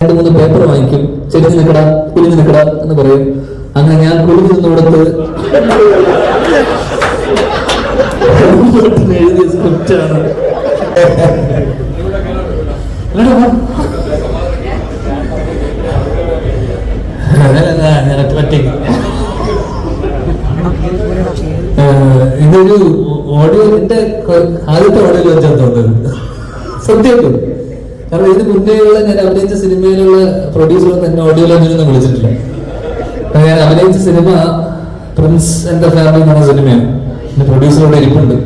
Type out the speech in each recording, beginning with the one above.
2-3 paper വാങ്ങിക്കും, ചെരിഞ്ഞ് നിൽക്കട കുലിഞ്ഞ് നിൽക്കട എന്ന് പറയും. അങ്ങനെ ഞാൻ കുലിഞ്ഞു നിന്നിടത്ത് എഴുതിയ സ്ക്രിപ്റ്റാണ്. ഇതൊരു ഓഡിയോ, എന്റെ ആദ്യത്തെ ഓഡിയോയിൽ വെച്ചാൽ തോന്നുന്നത് സത്യമായിട്ടും. കാരണം ഇതിന് മുന്നേയുള്ള ഞാൻ അഭിനയിച്ച സിനിമയിലുള്ള പ്രൊഡ്യൂസറൊന്നും എന്നെ ഓഡിയോയിലൊന്നും വിളിച്ചിട്ടില്ല. ഞാൻ അഭിനയിച്ച cinema Prince and the family എന്ന സിനിമയാണ്. എന്റെ പ്രൊഡ്യൂസറോട് ഇരിപ്പുണ്ട്.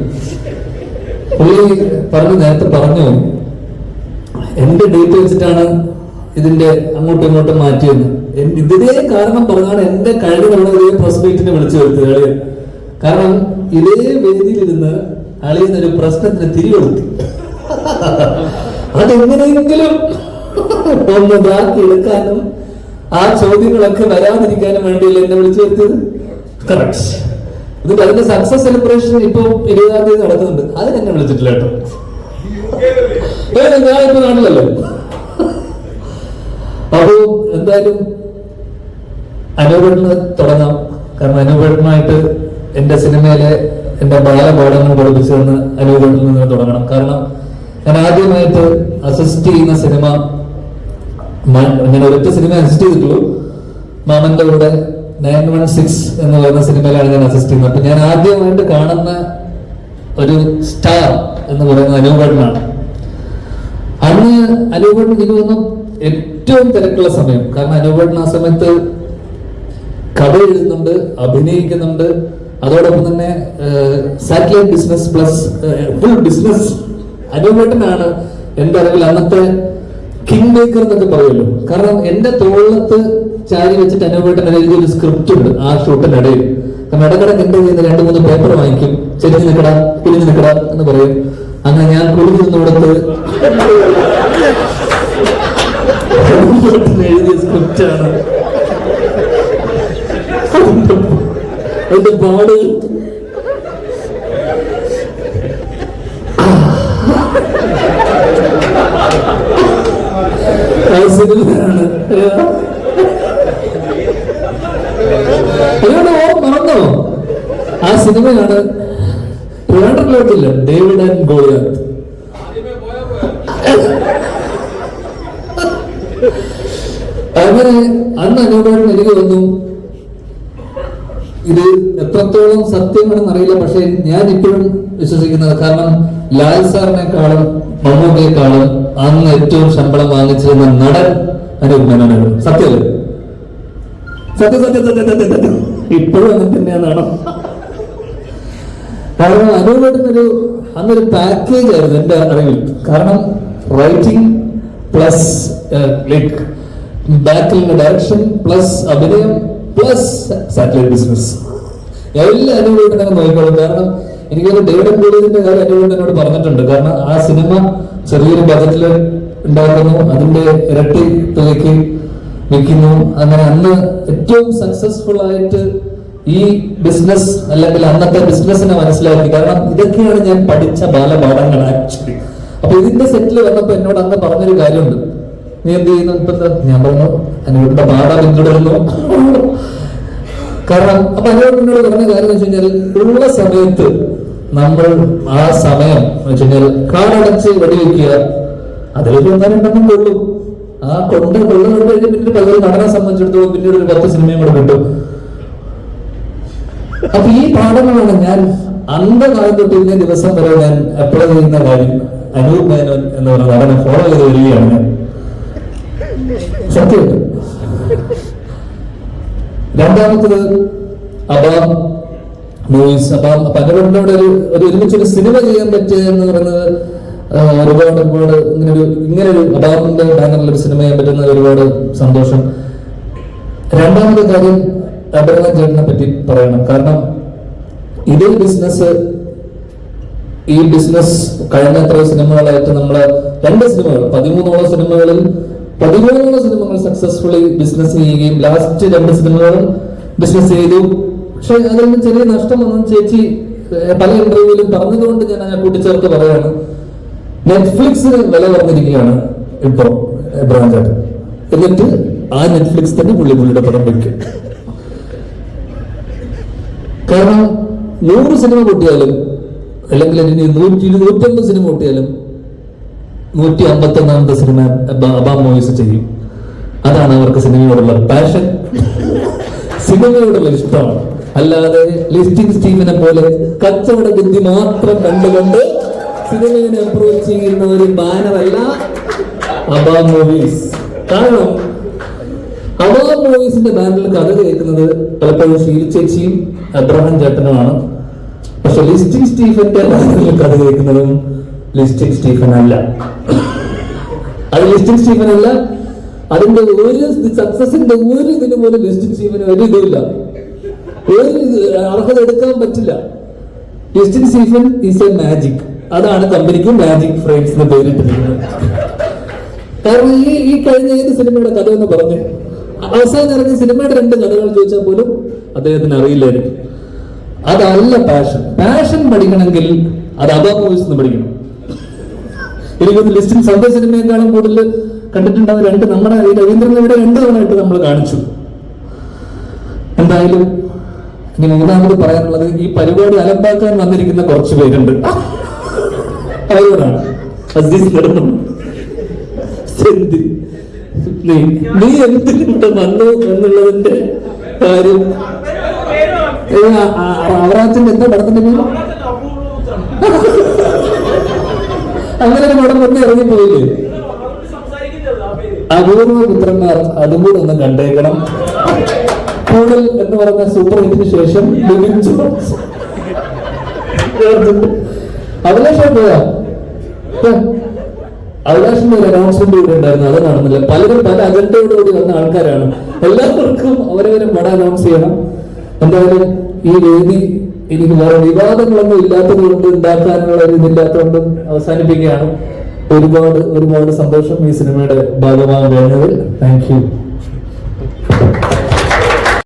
പുള്ളി നേരത്തെ പറഞ്ഞു എന്റെ ഡേറ്റ് വെച്ചിട്ടാണ് ഇതിന്റെ അങ്ങോട്ടും ഇങ്ങോട്ടും മാറ്റിയെന്ന്. ഇതിനെ കാരണം പറഞ്ഞാണ് എന്റെ കഴിഞ്ഞ തവണ ഇതേ പ്രസ് മീറ്റിനെ വിളിച്ചു വരുത്തുക. കാരണം ഇതേ വേദിയിലിരുന്ന് അളിയുന്നൊരു പ്രശ്നത്തിന് തിരികൊടുത്തു. അതെങ്ങനെയെങ്കിലും ഒന്ന് ബാക്കി എടുക്കാനും ആ ചോദ്യങ്ങളൊക്കെ വരാതിരിക്കാനും വേണ്ടിയല്ലേ എന്നെ വിളിച്ചു വരുത്തിയത്. കറക്റ്റ്. എന്നിട്ട് അതിന്റെ സക്സസ് സെലിബ്രേഷൻ ഇപ്പൊ 20-ാം തീയതി നടക്കുന്നുണ്ട്. അതിനെന്നെ വിളിച്ചിട്ടില്ല കേട്ടോ. ഞാനിപ്പോ കാണില്ലല്ലോ. അപ്പോ എന്തായാലും അനൂപേട്ടന് തുടങ്ങാം. കാരണം അനൂപേട്ടനായിട്ട് എന്റെ സിനിമയിലെ എന്റെ ബാലപാഠങ്ങൾ പഠിപ്പിച്ചതെന്ന് അനൂപേട്ടനിൽ നിന്ന് തുടങ്ങണം. കാരണം ഞാൻ ആദ്യമായിട്ട് അസിസ്റ്റ് ചെയ്യുന്ന സിനിമ, ഞാൻ ഒരൊറ്റ സിനിമ അസിസ്റ്റ് ചെയ്തിട്ടുള്ളൂ. മാമന്റെ കൂടെ 916 എന്ന് പറയുന്ന സിനിമയിലാണ് ഞാൻ അസിസ്റ്റ് ചെയ്യുന്നത്. അപ്പൊ ഞാൻ ആദ്യമായിട്ട് കാണുന്ന ഒരു സ്റ്റാർ എന്ന് പറയുന്നത് അനൂപേട്ടനാണ്. അന്ന് അനൂപേട്ടൻ എനിക്ക് തോന്നുന്നു ഏറ്റവും തിരക്കുള്ള സമയം. കാരണം അനൂപേട്ടൻ ആ സമയത്ത് കഥ എഴുതുന്നുണ്ട്, അഭിനയിക്കുന്നുണ്ട്, അതോടൊപ്പം തന്നെ satellite business plus full business. അനൂപേട്ടനാണ് എന്റെ അറിവിൽ അന്നത്തെ കിങ് മേക്കർ എന്നൊക്കെ പറയുമല്ലോ. കാരണം എന്റെ തോളത്ത് ചാരി വെച്ചിട്ട് അനൂപേട്ടൻ എഴുതിയൊരു സ്ക്രിപ്റ്റ് ഉണ്ട് ആ ഷൂട്ടിനിടയിൽ. കാരണം ഇടക്കിടക്ക് എന്റെ കയ്യിൽ 2-3 പേപ്പർ വാങ്ങിക്കും, ചെരിഞ്ഞ് നിൽക്കട കുലിഞ്ഞ് നിൽക്കട എന്ന് പറയും. അങ്ങനെ ഞാൻ കുലിഞ്ഞു നിന്നിടത്ത് എഴുതിയ സ്ക്രിപ്റ്റാണ്. അതിന്റെ പാട് സിനിമയാണ്. മറന്നോ? ആ സിനിമയാണ് ട്രിവാൻഡ്രത്തിലോട്ടില്ല, ഡേവിഡ് ആൻഡ് ഗോളിയാത്ത്. അങ്ങനെ അന്ന് അനൂപേട്ടൻ എനിക്ക് തോന്നുന്നു ഇത് എത്രത്തോളം സത്യമാണെന്ന് അറിയില്ല, പക്ഷെ ഞാൻ ഇപ്പോഴും വിശ്വസിക്കുന്നത്, കാരണം ലാൽ സാറിനെക്കാളും മമ്മൂട്ടിയെക്കാളും അന്ന് ഏറ്റവും ശമ്പളം വാങ്ങിച്ചിരുന്ന നടൻ അനൂപ് മേനോനാണ്. സത്യമല്ലേ? സത്യം സത്യം സത്യം സത്യം സത്യം. ഇപ്പോഴും അങ്ങനെ തന്നെയാണോ? കാരണം അനൂപേട്ടനൊരു അന്നൊരു പാക്കേജ് ആയിരുന്നു എന്റെ അറിവിൽ. കാരണം റൈറ്റിംഗ് പ്ലസ് ലൈക്ക് ബാക്കിലുള്ള ഡയറക്ഷൻ പ്ലസ് അഭിനയം പ്ലസ് സാറ്റലൈറ്റ് ബിസിനസ് എല്ലാം അനൂപേട്ടനെ നോക്കിക്കോളും. കാരണം എനിക്കൊരു ഡേവിഡ് ഗോളിയത്തിന്റെ കാര്യം അനൂപേട്ടനോട് പറഞ്ഞിട്ടുണ്ട്. കാരണം ആ സിനിമ ചെറിയൊരു ബജറ്റിൽ ഉണ്ടാക്കുന്നു, അതിന്റെ ഇരട്ടി തുകയ്ക്ക് വിൽക്കുന്നു. അങ്ങനെ അന്ന് ഏറ്റവും സക്സസ്ഫുൾ ആയിട്ട് ഈ ബിസിനസ് അല്ലെങ്കിൽ അന്നത്തെ ബിസിനസിനെ മനസ്സിലാക്കി. കാരണം ഇതൊക്കെയാണ് ഞാൻ പഠിച്ച ബാലപാഠങ്ങൾ ആക്ച്വലി. അപ്പൊ ഇതിന്റെ സെറ്റിൽ വന്നപ്പോ എന്നോട് അന്ന് പറഞ്ഞൊരു കാര്യമുണ്ട്, നീ എന്ത് ചെയ്യുന്നു ഇപ്പൊ? ഞാൻ പറഞ്ഞു അനൂപിന്റെ പാഠ പിന്തുടരുന്നു. കാരണം അപ്പൊ അനൂപിനോട് പറഞ്ഞ കാര്യം എന്ന് വെച്ച് കഴിഞ്ഞാൽ, ഉള്ള സമയത്ത് നമ്മൾ ആ സമയം എന്ന് വെച്ച് കഴിഞ്ഞാൽ കാടടച്ച് വെടിവെക്കുക, അതിലേക്ക് ഒന്നും കൊള്ളും. ആ കൊള്ള കഴിഞ്ഞ് പിന്നീട് പലരും നടനെ സംബന്ധിച്ചിടത്തോളം പിന്നീട് ഒരു 10 സിനിമയും കൂടെ കിട്ടും. അപ്പൊ ഈ പാഠങ്ങളാണ് ഞാൻ അന്ധകാലം തൊട്ട് ഇന്ന ദിവസം വരെ ഞാൻ അപ്ലൈ ചെയ്യുന്ന കാര്യം. അനൂപ് മേനോൻ എന്ന് പറഞ്ഞ നടനെ ഫോളോ ചെയ്ത് വരികയാണ് ഞാൻ. സത്യമായിട്ട്. രണ്ടാമത്തത് അബാം മൂവീസ്. അബാം പലരോട് ഒരു ഒരുമിച്ചൊരു സിനിമ ചെയ്യാൻ പറ്റുക എന്ന് പറയുന്നത് ഒരുപാട് ഇങ്ങനൊരു അബാമിന്റെ ബാനറിൽ ഒരു സിനിമ ചെയ്യാൻ പറ്റുന്ന ഒരുപാട് സന്തോഷം. രണ്ടാമത്തെ കാര്യം അബ്രഹാം ചേട്ടനെ പറ്റി പറയണം. കാരണം ഇതേ ബിസിനസ്, ഈ ബിസിനസ് കഴിഞ്ഞ എത്ര സിനിമകളായിട്ട് നമ്മള് 2 സിനിമകൾ 13ഓളം സിനിമകളിൽ 13 സിനിമകൾ സക്സസ്ഫുള്ളി ബിസിനസ് ചെയ്യുകയും ലാസ്റ്റ് 2 സിനിമകളും ബിസിനസ് ചെയ്തു. പക്ഷെ അതിൽ നിന്ന് ചെറിയ നഷ്ടം ഒന്നും ചേച്ചി പല ഇന്റർവ്യൂവിലും പറഞ്ഞതുകൊണ്ട് ഞാൻ അങ്ങനെ കൂട്ടിച്ചേർത്ത് പറയാണ്. നെറ്റ്ഫ്ലിക്സിന് വില പറഞ്ഞിരിക്കുകയാണ് ഇപ്പോ ബ്രാൻഡ്. എന്നിട്ട് ആ നെറ്റ്ഫ്ലിക്സ് തന്നെ പുള്ളിയുടെ പടം വയ്ക്കും. കാരണം 100 സിനിമ പൊട്ടിയാലും അല്ലെങ്കിൽ ഇനി 150 സിനിമ പൊട്ടിയാലും 151ാമത്തെ സിനിമ അബാം മൂവീസ് ചെയ്യും. അതാണ് അവർക്ക് സിനിമയോടുള്ള പാഷൻ, സിനിമയോടുള്ള ഇഷ്ടമാണ്. അല്ലാതെ ലിസ്റ്റിംഗ് സ്റ്റീഫനെ പോലെ കച്ചവട ബുദ്ധി മാത്രം കണ്ടുകൊണ്ട് സിനിമയെ അപ്രോച്ച് ചെയ്യുന്ന ഒരു ബാനറല്ല അബാം മൂവീസ്. കാരണം അബാം മൂവീസിന്റെ ബാനറിൽ കഥ കേൾക്കുന്നത് പലപ്പോഴും ഷീൽ ചേച്ചിയും അബ്രഹാം ചേട്ടനുമാണ്. പക്ഷെ ലിസ്റ്റിംഗ് സ്റ്റീഫന്റെ ബാനറിൽ കഥ കേൾക്കുന്നതും ലിസ്റ്റിംഗ് സ്റ്റീഫൻ അല്ല. അത് ലിസ്റ്റിംഗ് സ്റ്റീഫൻ അല്ല. അതിന്റെ ഒരു സക്സസിന്റെ ഒരു ഇതിന് പോലും ലിസ്റ്റിംഗ് സ്റ്റീഫന് ഒരു ഇതുമില്ല, ഒരു അർഹത എടുക്കാൻ പറ്റില്ല. Listing Stephen is A magic. അതാണ് കമ്പനിക്ക് മാജിക് ഫ്രെയിംസ് എന്ന് പേരിട്ടിരിക്കുന്നത്. കാരണം ഈ കഴിഞ്ഞ ഏത് സിനിമയുടെ കഥ എന്ന് പറഞ്ഞു അവസാനം ഇറങ്ങിയ സിനിമയുടെ 2 കഥകൾ ചോദിച്ചാൽ പോലും അദ്ദേഹത്തിന് അറിയില്ലായിരിക്കും. അതല്ല പാഷൻ. പാഷൻ പഠിക്കണമെങ്കിൽ അത് അബാം മൂവീസ് നിന്ന് പഠിക്കണം. എനിക്കൊന്ന് ലിസ്റ്റിംഗ് സ്വന്തം സിനിമയെക്കാളും കൂടുതൽ കണ്ടിട്ടുണ്ടാവും 2 നമ്മുടെ രവീന്ദ്രൻ ഇവിടെ 2 തവണയായിട്ട് നമ്മൾ കാണിച്ചു. എന്തായാലും ഇനി 3ാമത് പറയാനുള്ളത്, ഈ പരിപാടി അലമ്പാക്കാൻ വന്നിരിക്കുന്ന കുറച്ച് പേരുണ്ട്. അവരോടാണ് അസീസ് നടന്നു. നീ എന്തിനുണ്ട് വന്നു എന്നുള്ളതിന്റെ കാര്യം അവറാച്ചന്റെ എന്താ പടത്തിന്റെ പേര്? അങ്ങനെ ഒരു പടം തന്നെ ഇറങ്ങിപ്പോയില്ലേ? അപൂർവ പുത്രന്മാർ. അതും കൂടെ ഒന്ന് കണ്ടേക്കണം. കൂടൽ എന്ന് പറഞ്ഞ സൂപ്പർ ഹിറ്റിന് ശേഷം അഭിലാഷം പോയാ അഭിലാഷിന്റെ ഒരു അനൗൺസ്മെന്റ് കൂടെ ഉണ്ടായിരുന്നു. അത് കാണുന്നില്ല. പലരും പല അജണ്ടയോടുകൂടി വന്ന ആൾക്കാരാണ്. എല്ലാവർക്കും അവരവരെ പടം അനൗൺസ് ചെയ്യണം. എന്തായാലും ഈ വേദി എനിക്ക് വേറെ വിവാദങ്ങളൊന്നും ഇല്ലാത്തത് കൊണ്ട്, ഉണ്ടാക്കാനുള്ള ഒരു ഇതില്ലാത്തതുകൊണ്ട് അവസാനിപ്പിക്കുകയാണ്. ഒരുപാട് സന്തോഷം ഈ സിനിമയുടെ ഭാഗമാകാൻ കഴിഞ്ഞതിൽ. Thank you.